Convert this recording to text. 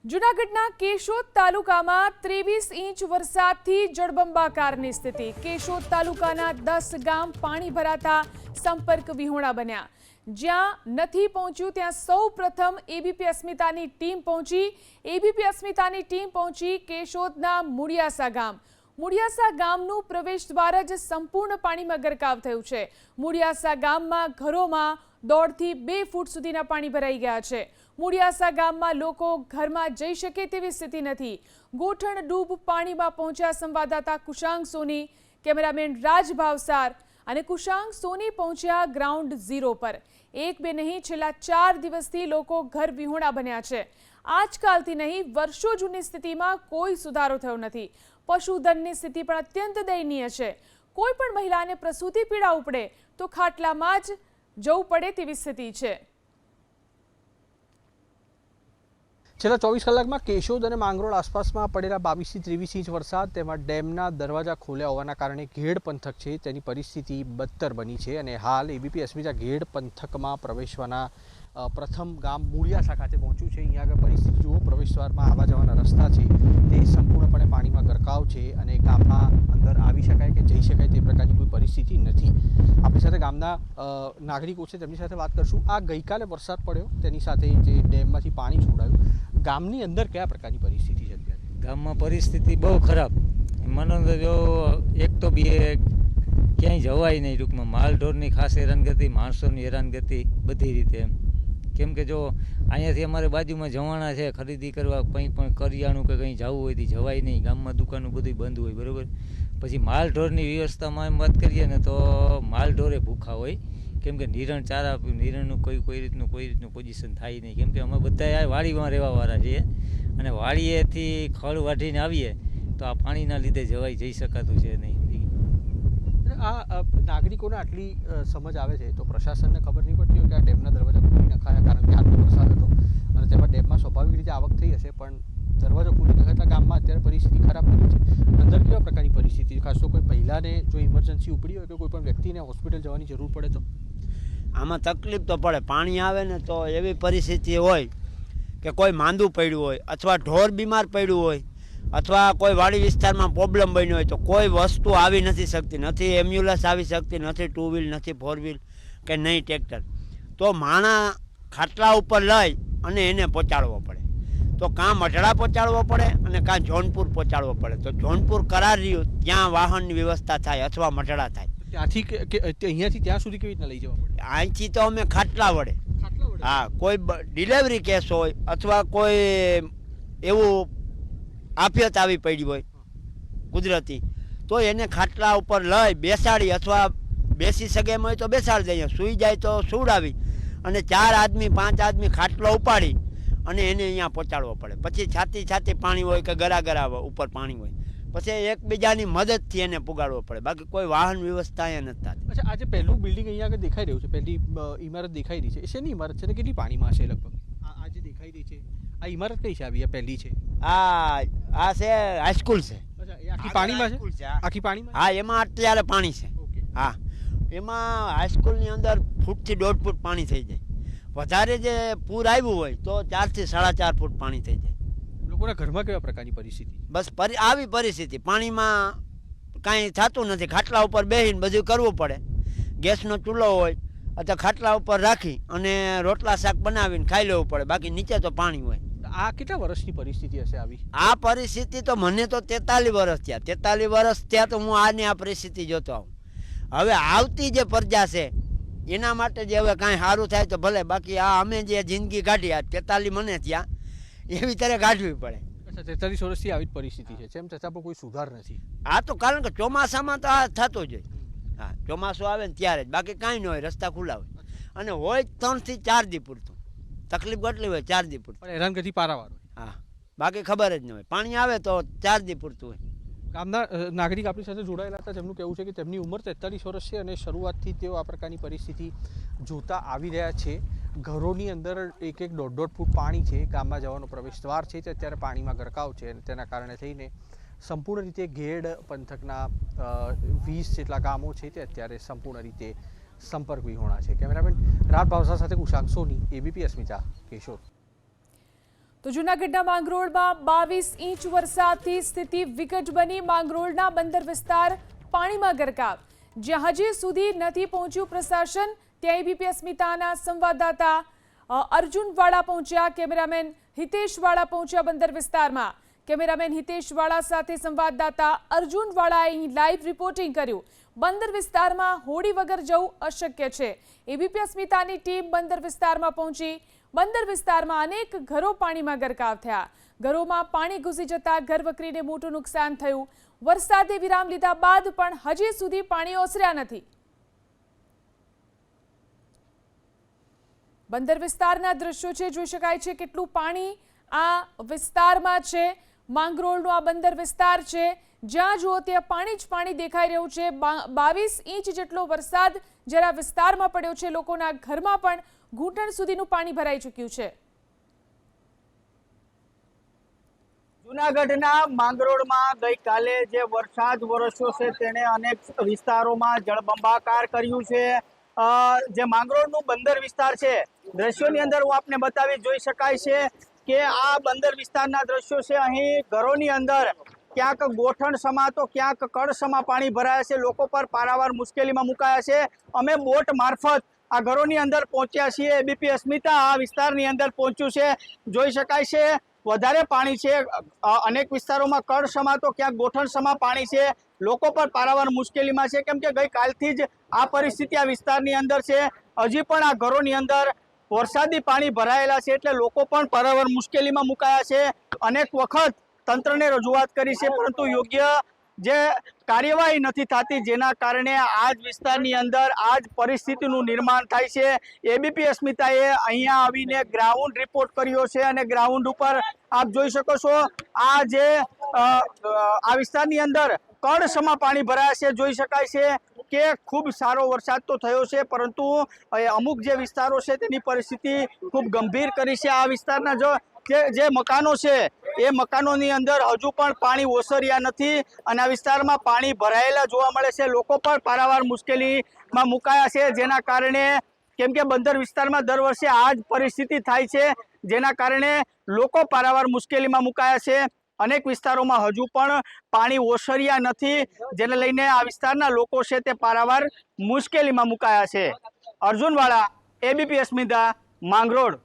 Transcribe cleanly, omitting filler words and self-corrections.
જૂનાગઢના કેશોદ તાલુકામાં 23 ઇંચ વરસાદથી જળબંબાકારની સ્થિતિ। કેશોદ તાલુકાના 10 ગામ પાણી ભરાતા સંપર્ક વિહોણા બન્યા। જ્યાં નથી પહોંચ્યું ત્યાં સૌપ્રથમ એબીપી અસ્મિતાની ટીમ પહોંચી। એબીપી અસ્મિતાની ટીમ પહોંચી કેશોદના મુડિયાસા ગામ। મુડિયાસા ગામનું પ્રવેશ દ્વાર જ સંપૂર્ણ પાણીમાં ગરકાવ થયું છે। મુડિયાસા ગામમાં ઘરોમાં 1.5 થી 2 ફૂટ સુધીના પાણી ભરાઈ ગયા છે। મુડિયાસા ગામમાં લોકો ઘરમાં જઈ શકે તેવી સ્થિતિ નથી। ગોઠણ ડૂબ પાણીમાં પહોંચ્યા। સંવાદદાતા કુશાંગ સોની, કેમેરામેન રાજ ભાવસાર અને કુશાંગ સોની પહોંચ્યા ગ્રાઉન્ડ ઝીરો પર। એક બે નહીં, છેલ્લા 4 દિવસથી લોકો ઘર વિહોણા બન્યા છે। આજકાલથી નહીં, વર્ષો જૂની સ્થિતિમાં કોઈ સુધારો થયો નથી। પશુધનની સ્થિતિ પણ અત્યંત દયનીય છે। કોઈ પણ મહિલાને પ્રસૂતિ પીડા ઉપડે તો ખાટલામાં જ જવું પડે તેવી સ્થિતિ છે। છેલ્લા 24 કલાકમાં કેશોદ અને માંગરોળ આસપાસમાં પડેલા 22 થી 23 ઇંચ વરસાદ, તેમાં ડેમના દરવાજા ખોલ્યા હોવાના કારણે ઘેડ પંથક છે તેની પરિસ્થિતિ બદતર બની છે। અને હાલ એબીપી અસ્મિતા ઘેડ પંથકમાં પ્રવેશવાના પ્રથમ ગામ મુડિયાસા ખાતે પહોંચ્યું છે। અહીંયા આગળ પરિસ્થિતિ જુઓ, પ્રવેશદ્વારમાં આવવા જવાના રસ્તા છે તે સંપૂર્ણપણે પાણીમાં ગરકાવ છે અને ગામમાં અંદર આવી શકાય કે જઈ શકાય તે પ્રકારની કોઈ પરિસ્થિતિ નથી। આપણી સાથે ગામના નાગરિકો છે, તેમની સાથે વાત કરશું। આ ગઈકાલે વરસાદ પડ્યો, તેની સાથે જે ડેમમાંથી પાણી છોડાયું, ગામની અંદર કયા પ્રકારની પરિસ્થિતિ છે અત્યારે? ગામમાં પરિસ્થિતિ બહુ ખરાબ। મને જો એક તો બી ક્યાંય જવાય નહીં, ટૂંકમાં માલઢોરની ખાસ હેરાનગતિ, માણસોની હેરાનગતિ બધી રીતે એમ। કેમ કે જો અહીંયાથી અમારે બાજુમાં જવાના છે ખરીદી કરવા, કંઈ પણ કરિયાણું કે કંઈ જવું હોય તો જવાય નહીં। ગામમાં દુકાનો બધું બંધ હોય, બરાબર। પછી માલઢોરની વ્યવસ્થામાં એમ વાત કરીએ ને તો માલઢોરે ભૂખા હોય, કેમ કે નિરણ ચારા, નિરણનું કોઈ રીતનું પોઝિશન થાય નહીં। કેમ કે અમે બધા વાડીમાં રહેવાવાળા છીએ અને વાડીએથી ખળ વાઢીને આવીએ તો આ પાણીના લીધે જઈ શકાતું છે નહીં। આ નાગરિકોને આટલી સમજ આવે છે તો પ્રશાસનને ખબર નહીં પડતી હોય કે આ ડેમના દરવાજા ખોલી નખાયા, કારણ કે આટલો વરસાદ હતો અને તેમાં ડેમમાં સ્વાભાવિક રીતે આવક થઈ હશે, પણ દરવાજો ખોલી નખાતા ગામમાં અત્યારે પરિસ્થિતિ ખરાબ બની છે। અંદર કેવા પ્રકારની પરિસ્થિતિ, ખાસ તો કોઈ મહિલાને જો ઇમરજન્સી ઉપડી હોય કે કોઈ પણ વ્યક્તિને હોસ્પિટલ જવાની જરૂર પડે તો આમાં તકલીફ તો પડે। પાણી આવે ને તો એવી પરિસ્થિતિ હોય કે કોઈ માંદું પડ્યું હોય અથવા ઢોર બીમાર પડ્યું હોય અથવા કોઈ વાડી વિસ્તારમાં પ્રોબ્લેમ બન્યો હોય તો કોઈ વસ્તુ આવી નથી શકતી, નથી એમ્બ્યુલન્સ આવી શકતી, નથી 2 વ્હીલ, નથી 4 વ્હીલ કે નહીં ટ્રેક્ટર। તો માણા ખાટલા ઉપર લઈ અને એને પહોંચાડવો પડે, તો કાં મઢડા પહોંચાડવો પડે અને કાં જોનપુર પહોંચાડવો પડે। તો જોનપુર કરાર રહ્યું ત્યાં વાહનની વ્યવસ્થા થાય અથવા મઢડા થાય। ત્યાંથી અહીંયાથી ત્યાં સુધી કેવી રીતના લઈ જવા પડે? અહીંથી તો અમે ખાટલા વડે, હા, કોઈ ડિલિવરી કેસ હોય અથવા કોઈ એવું આફત આવી પડી હોય કુદરતી, તો એને ખાટલા ઉપર લઈ બેસાડી અથવા બેસી શકે એમ હોય તો બેસાડી દઈએ, સૂઈ જાય તો સુવડાવી અને 4 આદમી 5 આદમી ખાટલો ઉપાડી અને એને અહીંયા પહોંચાડવો પડે। પછી છાતી પાણી હોય કે ગરા ઉપર પાણી હોય, પછી એકબીજાની મદદથી એને પુગાડવો પડે, બાકી કોઈ વાહન વ્યવસ્થા અહીંયા નથી થતી। અચ્છા, આજે પહેલું બિલ્ડિંગ અહીંયા આગળ દેખાઈ રહ્યું છે, પહેલી ઇમારત દેખાઈ રહી છે, એ શેની ઇમારત છે ને કેટલી પાણીમાં હશે લગભગ? આ જે દેખાઈ રહી છે આ ઇમારત કઈ છે? આવી આ પહેલી છે? આ છે હાઈસ્કૂલ છે। અચ્છા, એ આખી પાણીમાં છે? આખી પાણીમાં? હા, એમાં અત્યારે પાણી છે। હા, એમાં હાઈસ્કૂલની અંદર 1 ફૂટથી 1.5 ફૂટ પાણી થઈ જાય। વધારે જે પૂર આવ્યું હોય તો 4 થી 4.5 ફૂટ પાણી થઈ જાય। લોકોના ઘરમાં કેવા પ્રકારની પરિસ્થિતિ? બસ આવી પરિસ્થિતિ, પાણીમાં કાંઈ થતું નથી, ખાટલા ઉપર બેસીને બધું કરવું પડે। ગેસનો ચૂલો હોય અથવા ખાટલા ઉપર રાખી અને રોટલા શાક બનાવીને ખાઈ લેવું પડે, બાકી નીચે તો પાણી હોય। આ કેટલા વર્ષની પરિસ્થિતિ હશે આવી? આ પરિસ્થિતિ તો મને તો 43 વર્ષ થયા। 43 વર્ષ થયા તો હું આની આ પરિસ્થિતિ જોતો આવું। હવે આવતી જે પ્રજા છે એના માટે જે હવે કાંઈ સારું થાય તો ભલે, બાકી આ અમે જે જિંદગી કાઢી આ 43 મને થયા એવી તરહ કાઢવી પડે। અચ્છા, 43 વર્ષથી આવી જ પરિસ્થિતિ છે, તેમ છતાં પણ કોઈ સુધાર નથી? આ તો કારણ કે ચોમાસામાં તો આ થતો જ હોય। હા, ચોમાસું આવે ને ત્યારે જ, બાકી કાંઈ ન હોય, રસ્તા ખુલ્લા હોય અને હોય 3 થી 4 દી પૂરતું। તકલીફ કેટલી હોય? 4 દી પૂરતું, પણ હેરાનગતિ પારાવાર હોય। હા, બાકી ખબર જ ન હોય। પાણી આવે તો 4 દી પૂરતું હોય। ગામના નાગરિક આપણી સાથે જોડાયેલા હતા, તેમનું કહેવું છે કે તેમની ઉંમર 43 વર્ષ છે અને શરૂઆતથી તેઓ આ પ્રકારની પરિસ્થિતિ જોતા આવી રહ્યા છે। ઘરોની અંદર 1-1.5 ફૂટ પાણી છે। ગામમાં જવાનો પ્રવેશ દ્વાર છે તે અત્યારે પાણીમાં ગરકાવ છે અને તેના કારણે થઈને સંપૂર્ણ રીતે ઘેડ પંથકના 20 જેટલા ગામો છે તે અત્યારે સંપૂર્ણ રીતે સંપર્ક વિહોણા છે। કેમેરામેન રાજ ભાવસા સાથે કુશાંગ સોની, એબીપી અસ્મિતા, કેશોદ। તો જૂનાગઢના માંગરોળમાં 22 ઇંચ વરસાદથી સ્થિતિ વિકટ બની. માંગરોળના બંદર વિસ્તાર પાણીમાં ગરકાવ. જ્યાં હજી સુધી નથી પહોંચ્યું પ્રશાસન, ત્યાં એબીપી અસ્મિતાના સંવાદદાતા અર્જુન વાળા પહોંચ્યા. કેમેરામેન હિતેશ વાળા પહોંચ્યા બંદર વિસ્તારમાં. કેમેરામેન હિતેશ વાળા સાથે સંવાદદાતા અર્જુન વાળાએ અહીં લાઈવ રિપોર્ટિંગ કર્યું. બંદર વિસ્તારમાં હોડી વગર જવું અશક્ય છે. એબીપી અસ્મિતાની ટીમ બંદર વિસ્તારમાં પહોંચી. બંદર વિસ્તારમાં અનેક ઘરો પાણીમાં ગરકાવ થયા. ઘરોમાં પાણી ઘૂસી જતા ઘરવકરીને મોટું નુકસાન થયું. વરસાદે વિરામ લીધા બાદ પણ હજી સુધી પાણી ઓસર્યા નથી. બંદર વિસ્તારના દ્રશ્યો છે, જોઈ શકાય છે કેટલું પાણી આ વિસ્તારમાં છે. માંગરોળનો આ બંદર વિસ્તાર છે, જ્યાં જુઓ ત્યાં પાણી જ પાણી દેખાઈ રહ્યું છે. 22 ઇંચ જેટલો વરસાદ જરા વિસ્તારમાં પડ્યો છે. લોકોના ઘરમાં પણ ઘૂંટણ સુધીનું પાણી ભરાઈ ચૂક્યું છે. જૂનાગઢના માંગરોળમાં ગઈકાલે જે વરસાદ વરસ્યો છે તેણે અનેક વિસ્તારોમાં જળબંબાકાર કર્યું છે. જે માંગરોળનું બંદર વિસ્તાર છે, દ્રશ્યોની અંદર હું આપને બતાવી જોઈ શકાય છે કે આ બંદર વિસ્તારના દ્રશ્યો છે. અહીં ઘરોની અંદર ક્યાંક ગોઠણ સમા તો ક્યાંક કળ સમા પાણી ભરાયા છે. લોકો પર પારાવાર મુશ્કેલીમાં મુકાયા છે. અમે બોટ મારફત આ ઘરોની અંદર પહોંચ્યા છીએ. એબીપી અસ્મિતા આ વિસ્તારની અંદર પહોંચ્યું છે. જોઈ શકાય છે વધારે પાણી છે. અનેક વિસ્તારોમાં કળ સમા તો ક્યાંક ગોઠણ સમા પાણી છે. લોકો પર પારાવાર મુશ્કેલીમાં છે, કેમ કે ગઈકાલથી જ આ પરિસ્થિતિ આ વિસ્તારની અંદર છે. હજી પણ આ ઘરોની અંદર વરસાદી પાણી ભરાયેલા છે, એટલે લોકો પણ પારાવાર મુશ્કેલીમાં મુકાયા છે. અનેક વખત તંત્રને રજૂઆત કરી છે, પરંતુ યોગ્ય જે કાર્યવાહી નથી થતી, જેના કારણે આ જ વિસ્તારની અંદર આ જ પરિસ્થિતિનું નિર્માણ થાય છે. એબીપી અસ્મિતાએ અહીંયા આવીને ગ્રાઉન્ડ રિપોર્ટ કર્યો છે અને ગ્રાઉન્ડ ઉપર આપ જોઈ શકો છો આ જે આ વિસ્તારની અંદર કળ સમા પાણી ભરાયા છે. જોઈ શકાય છે કે ખૂબ સારો વરસાદ તો થયો છે, પરંતુ અમુક જે વિસ્તારો છે તેની પરિસ્થિતિ ખૂબ ગંભીર કરી છે. આ વિસ્તારના જે મકાનો છે એ મકાનોની અંદર હજુ પણ પાણી ઓસર્યા નથી અને આ વિસ્તારમાં પાણી ભરાયેલા જોવા મળે છે. લોકો પણ પારાવાર મુશ્કેલીમાં મુકાયા છે, જેના કારણે કેમ કે બંદર વિસ્તારમાં દર વર્ષે આ જ પરિસ્થિતિ થાય છે, જેના કારણે લોકો પારાવાર મુશ્કેલીમાં મુકાયા છે. અનેક વિસ્તારોમાં હજુ પણ પાણી ઓસર્યા નથી, જેને લઈને આ વિસ્તારના લોકો છે તે પારાવાર મુશ્કેલીમાં મુકાયા છે. અર્જુન વાળા, એબીપી અસ્મિતા, માંગરોળ.